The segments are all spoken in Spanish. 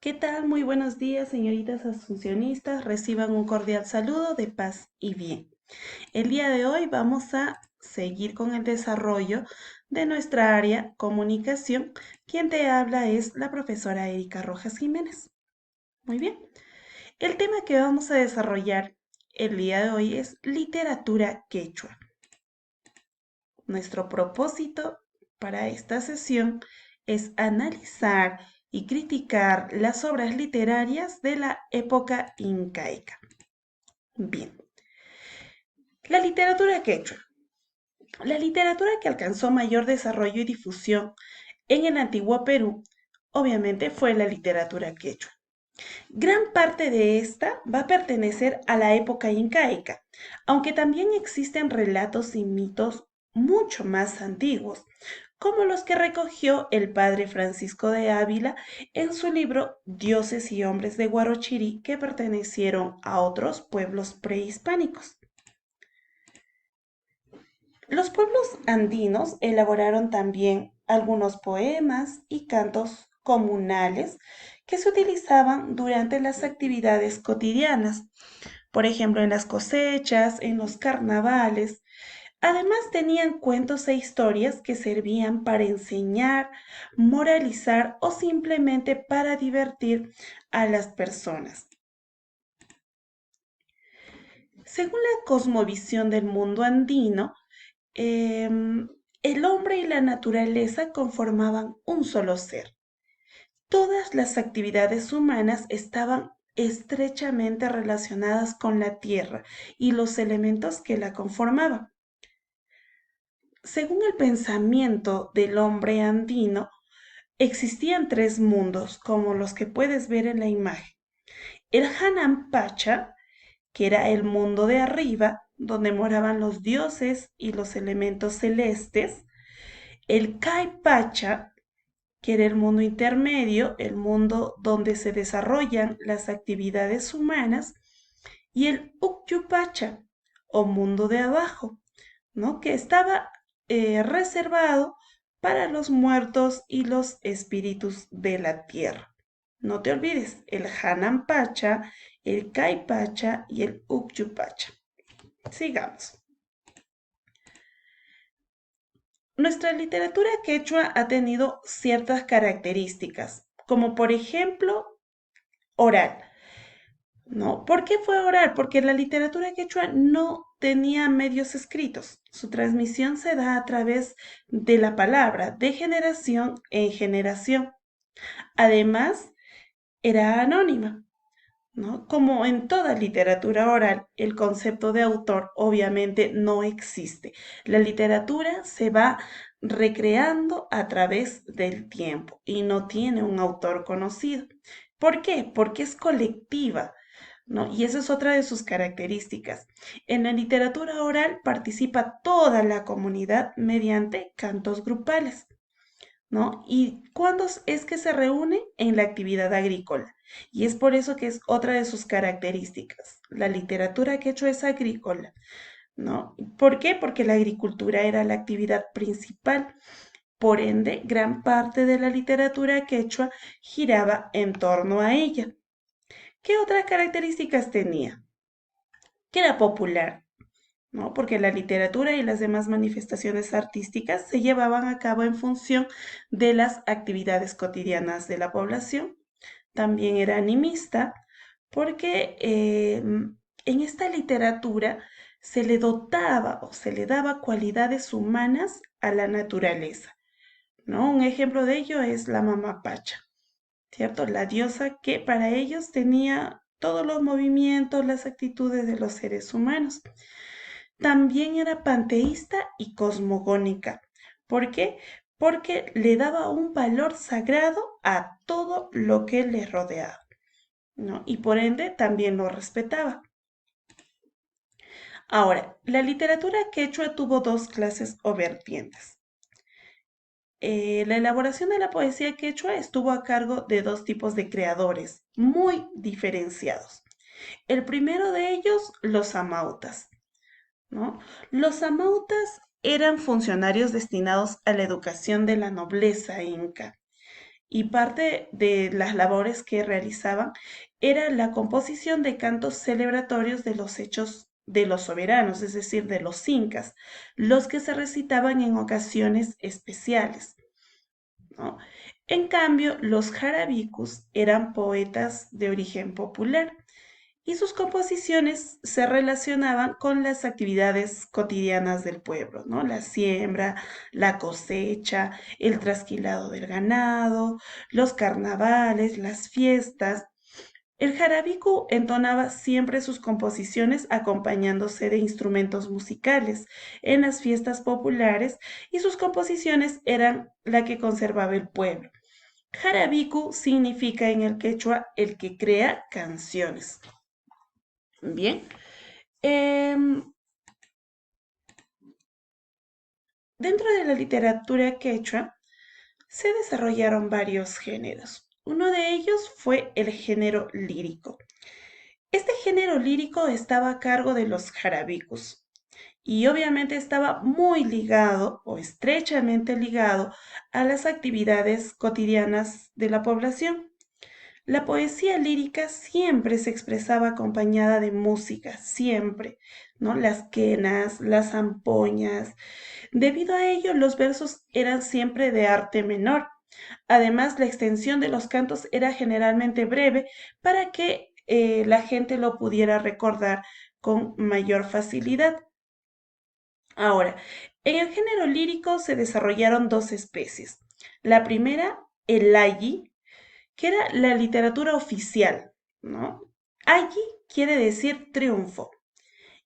¿Qué tal? Muy buenos días, señoritas asuncionistas. Reciban un cordial saludo de paz y bien. El día de hoy vamos a seguir con el desarrollo de nuestra área comunicación. Quien te habla es la profesora Erika Rojas Jiménez. Muy bien. El tema que vamos a desarrollar el día de hoy es literatura quechua. Nuestro propósito para esta sesión es analizar y criticar las obras literarias de la época incaica. Bien, la literatura quechua. La literatura que alcanzó mayor desarrollo y difusión en el antiguo Perú, obviamente fue la literatura quechua. Gran parte de esta va a pertenecer a la época incaica, aunque también existen relatos y mitos mucho más antiguos, como los que recogió el padre Francisco de Ávila en su libro Dioses y hombres de Guarochirí, que pertenecieron a otros pueblos prehispánicos. Los pueblos andinos elaboraron también algunos poemas y cantos comunales que se utilizaban durante las actividades cotidianas, por ejemplo, en las cosechas, en los carnavales. Además, tenían cuentos e historias que servían para enseñar, moralizar o simplemente para divertir a las personas. Según la cosmovisión del mundo andino, el hombre y la naturaleza conformaban un solo ser. Todas las actividades humanas estaban estrechamente relacionadas con la tierra y los elementos que la conformaban. Según el pensamiento del hombre andino, existían tres mundos, como los que puedes ver en la imagen. El Hanan Pacha, que era el mundo de arriba, donde moraban los dioses y los elementos celestes. El Kai Pacha, que era el mundo intermedio, el mundo donde se desarrollan las actividades humanas. Y el Ukyupacha, o mundo de abajo, ¿no? Que estaba reservado para los muertos y los espíritus de la tierra. No te olvides, el Hanan Pacha, el Kai Pacha y el Ukyu Pacha. Sigamos. Nuestra literatura quechua ha tenido ciertas características, como por ejemplo oral. ¿No? ¿Por qué fue oral? Porque la literatura quechua no tenía medios escritos. Su transmisión se da a través de la palabra, de generación en generación. Además, era anónima, ¿no? Como en toda literatura oral, el concepto de autor obviamente no existe. La literatura se va recreando a través del tiempo y no tiene un autor conocido. ¿Por qué? Porque es colectiva. ¿No? Y esa es otra de sus características. En la literatura oral participa toda la comunidad mediante cantos grupales, ¿no? ¿Y cuándo es que se reúne? En la actividad agrícola. Y es por eso que es otra de sus características. La literatura quechua es agrícola, ¿no? ¿Por qué? Porque la agricultura era la actividad principal. Por ende, gran parte de la literatura quechua giraba en torno a ella. ¿Qué otras características tenía? Que era popular, ¿no? Porque la literatura y las demás manifestaciones artísticas se llevaban a cabo en función de las actividades cotidianas de la población. También era animista, porque en esta literatura se le dotaba o se le daba cualidades humanas a la naturaleza, ¿no? Un ejemplo de ello es la Mamá Pacha, ¿cierto? La diosa que para ellos tenía todos los movimientos, las actitudes de los seres humanos. También era panteísta y cosmogónica. ¿Por qué? Porque le daba un valor sagrado a todo lo que le rodeaba, ¿no? Y por ende también lo respetaba. Ahora, la literatura quechua tuvo dos clases o vertientes. La elaboración de la poesía quechua estuvo a cargo de dos tipos de creadores muy diferenciados. El primero de ellos, los amautas, ¿no? Los amautas eran funcionarios destinados a la educación de la nobleza inca. y parte de las labores que realizaban era la composición de cantos celebratorios de los hechos de los soberanos, es decir, de los incas, los que se recitaban en ocasiones especiales, ¿no? En cambio, los jarabicus eran poetas de origen popular y sus composiciones se relacionaban con las actividades cotidianas del pueblo, ¿no? La siembra, la cosecha, el trasquilado del ganado, los carnavales, las fiestas. El jarabicu entonaba siempre sus composiciones acompañándose de instrumentos musicales en las fiestas populares y sus composiciones eran la que conservaba el pueblo. Jarabicu significa en el quechua el que crea canciones. Bien. Em, Dentro de la literatura quechua se desarrollaron varios géneros. Uno de ellos fue el género lírico. Este género lírico estaba a cargo de los jarabicus y obviamente estaba muy ligado o estrechamente ligado a las actividades cotidianas de la población. La poesía lírica siempre se expresaba acompañada de música, siempre, ¿no? Las quenas, las zampoñas. Debido a ello, los versos eran siempre de arte menor. Además, la extensión de los cantos era generalmente breve para que la gente lo pudiera recordar con mayor facilidad. Ahora, en el género lírico se desarrollaron dos especies. La primera, el ayi, que era la literatura oficial, ¿no? Ayi quiere decir triunfo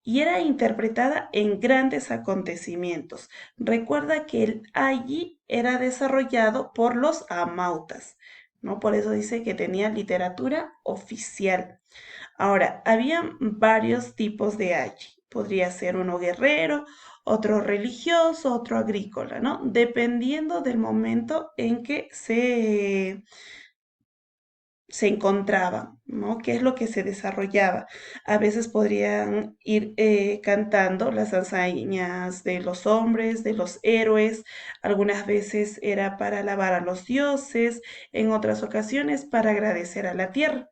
y era interpretada en grandes acontecimientos. Recuerda que el ayi era desarrollado por los amautas, ¿no? Por eso dice que tenía literatura oficial. Ahora, había varios tipos de ayi. Podría ser uno guerrero, otro religioso, otro agrícola, ¿no? Dependiendo del momento en que se encontraban, ¿no? ¿Qué es lo que se desarrollaba? A veces podrían ir cantando las hazañas de los hombres, de los héroes, algunas veces era para alabar a los dioses, en otras ocasiones para agradecer a la tierra.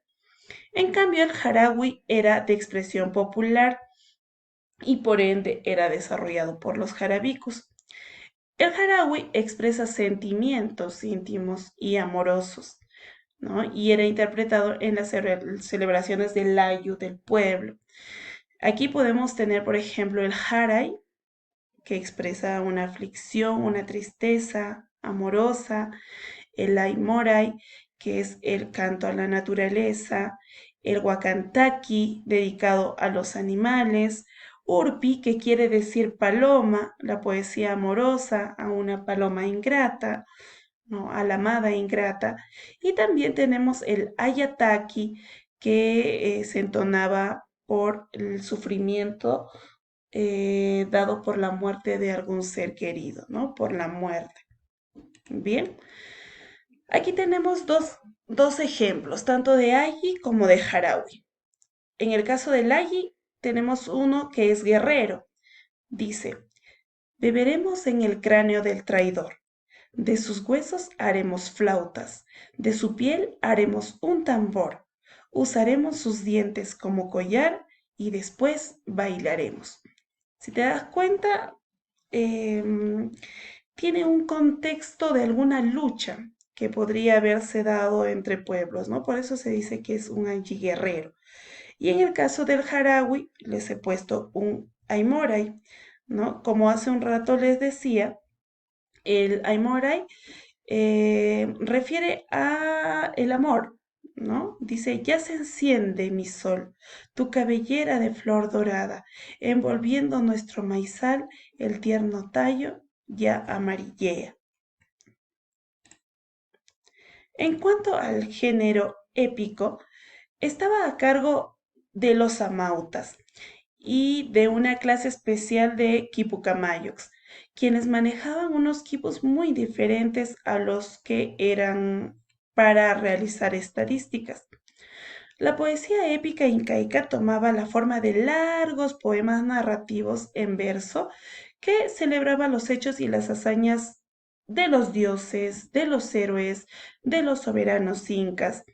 En cambio, el jarawi era de expresión popular y por ende era desarrollado por los jarabicos. El jarawi expresa sentimientos íntimos y amorosos, ¿no? Y era interpretado en las celebraciones del Layu del pueblo. Aquí podemos tener, por ejemplo, el Haray, que expresa una aflicción, una tristeza amorosa, el Aimoray, que es el canto a la naturaleza, el Wakantaki, dedicado a los animales, Urpi, que quiere decir paloma, la poesía amorosa a una paloma ingrata, ¿no? A la amada ingrata. Y también tenemos el Ayataki, que se entonaba por el sufrimiento dado por la muerte de algún ser querido, ¿no? Por la muerte. Bien, aquí tenemos dos ejemplos, tanto de Ayi como de Harawi. En el caso del Ayi, tenemos uno que es guerrero. Dice, beberemos en el cráneo del traidor. De sus huesos haremos flautas, de su piel haremos un tambor, usaremos sus dientes como collar y después bailaremos. Si te das cuenta, em, tiene un contexto de alguna lucha que podría haberse dado entre pueblos, ¿no? Por eso se dice que es un Anji guerrero. Y en el caso del Harawi, les he puesto un Aimoray, ¿no? Como hace un rato les decía, el Aimoray refiere a el amor, ¿no? Dice, ya se enciende mi sol, tu cabellera de flor dorada, envolviendo nuestro maizal, el tierno tallo ya amarillea. En cuanto al género épico, estaba a cargo de los amautas y de una clase especial de quipucamayos, quienes manejaban unos quipus muy diferentes a los que eran para realizar estadísticas. La poesía épica incaica tomaba la forma de largos poemas narrativos en verso que celebraban los hechos y las hazañas de los dioses, de los héroes, de los soberanos incas.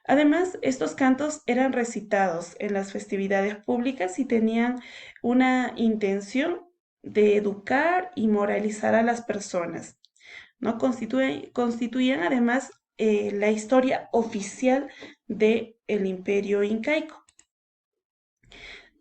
Además, estos cantos eran recitados en las festividades públicas y tenían una intención de educar y moralizar a las personas, ¿no? Constituían además la historia oficial del imperio incaico.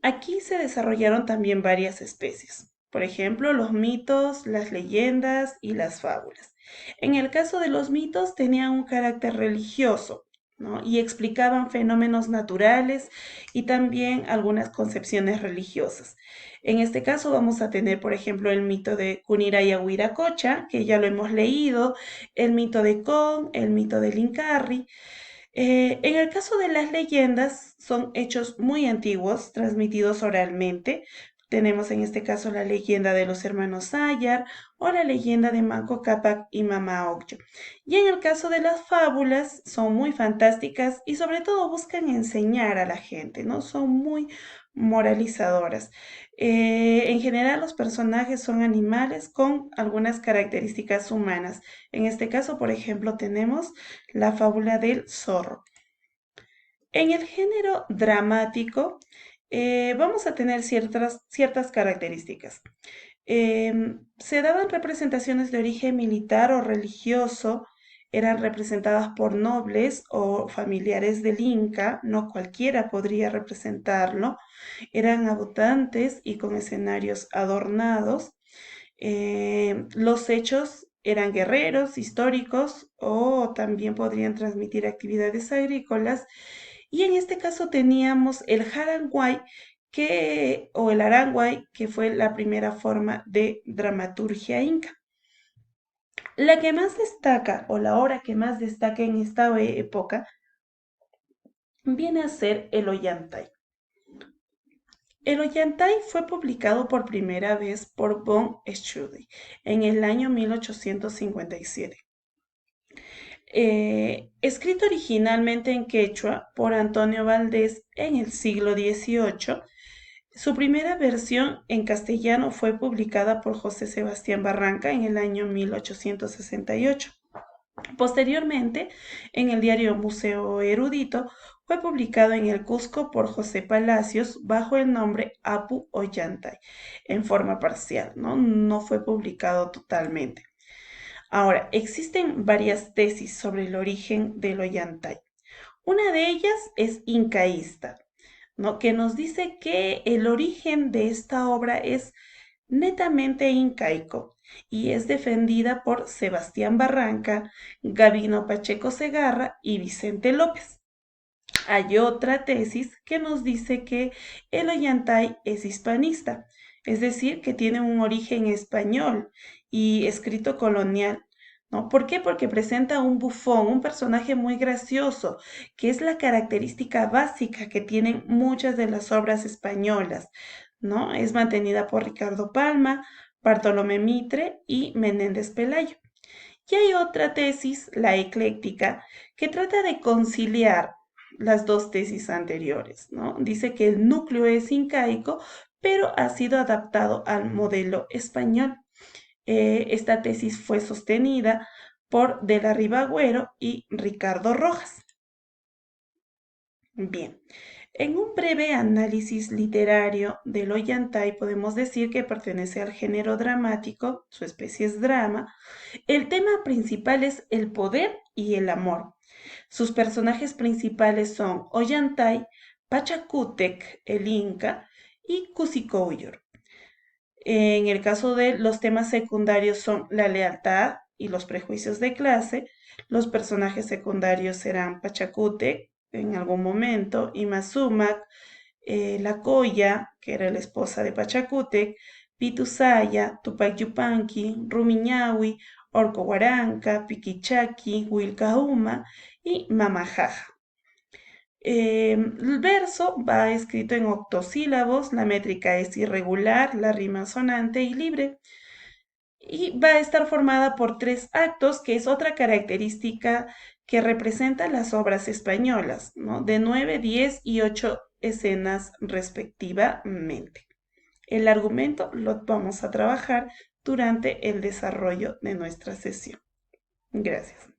Aquí se desarrollaron también varias especies, por ejemplo, los mitos, las leyendas y las fábulas. En el caso de los mitos tenían un carácter religioso, ¿no? Y explicaban fenómenos naturales y también algunas concepciones religiosas. En este caso vamos a tener, por ejemplo, el mito de Kuniraya Huiracocha, que ya lo hemos leído, el mito de Kon, el mito del Incarri. En el caso de las leyendas, son hechos muy antiguos, transmitidos oralmente. Tenemos en este caso la leyenda de los hermanos Sayar o la leyenda de Manco Cápac y Mama Ocllo. Y en el caso de las fábulas, son muy fantásticas y sobre todo buscan enseñar a la gente, ¿no? Son muy moralizadoras. En general, los personajes son animales con algunas características humanas. En este caso, por ejemplo, tenemos la fábula del zorro. En el género dramático vamos a tener ciertas características. Se daban representaciones de origen militar o religioso, eran representadas por nobles o familiares del Inca, no cualquiera podría representarlo, eran abundantes y con escenarios adornados. Los hechos eran guerreros, históricos o también podrían transmitir actividades agrícolas. Y en este caso teníamos el Haranguay o el Aranguay, que fue la primera forma de dramaturgia inca. La que más destaca, o la obra que más destaca en esta época, viene a ser el Ollantay. El Ollantay fue publicado por primera vez por von Schulte en el año 1857. Escrito originalmente en quechua por Antonio Valdés en el siglo XVIII, su primera versión en castellano fue publicada por José Sebastián Barranca en el año 1868. Posteriormente, en el diario Museo Erudito, fue publicado en el Cusco por José Palacios bajo el nombre Apu Ollantay, en forma parcial, ¿no? No fue publicado totalmente. Ahora, existen varias tesis sobre el origen del Ollantay. Una de ellas es incaísta, ¿no? Que nos dice que el origen de esta obra es netamente incaico y es defendida por Sebastián Barranca, Gabino Pacheco Segarra y Vicente López. Hay otra tesis que nos dice que el Ollantay es hispanista, es decir, que tiene un origen español y escrito colonial. ¿No? ¿Por qué? Porque presenta un bufón, un personaje muy gracioso, que es la característica básica que tienen muchas de las obras españolas, ¿no? Es mantenida por Ricardo Palma, Bartolomé Mitre y Menéndez Pelayo. Y hay otra tesis, la ecléctica, que trata de conciliar las dos tesis anteriores, ¿no? Dice que el núcleo es incaico, pero ha sido adaptado al modelo español. Esta tesis fue sostenida por De la Ribagüero y Ricardo Rojas. Bien, en un breve análisis literario del Ollantay podemos decir que pertenece al género dramático, su especie es drama. El tema principal es el poder y el amor. Sus personajes principales son Ollantay, Pachacútec, el Inca, y Cusicóyor. En el caso de los temas secundarios son la lealtad y los prejuicios de clase. Los personajes secundarios serán Pachacútec en algún momento, Imazumac, la Coya, que era la esposa de Pachacútec, Pitusaya, Tupac Yupanqui, Rumiñahui, Orco Guaranca, Piquichaqui, Wilcahuma y Mamajaja. El verso va escrito en octosílabos, la métrica es irregular, la rima sonante y libre. Y va a estar formada por 3 actos, que es otra característica que representa las obras españolas, ¿no? De 9, 10 y 8 escenas respectivamente. El argumento lo vamos a trabajar durante el desarrollo de nuestra sesión. Gracias.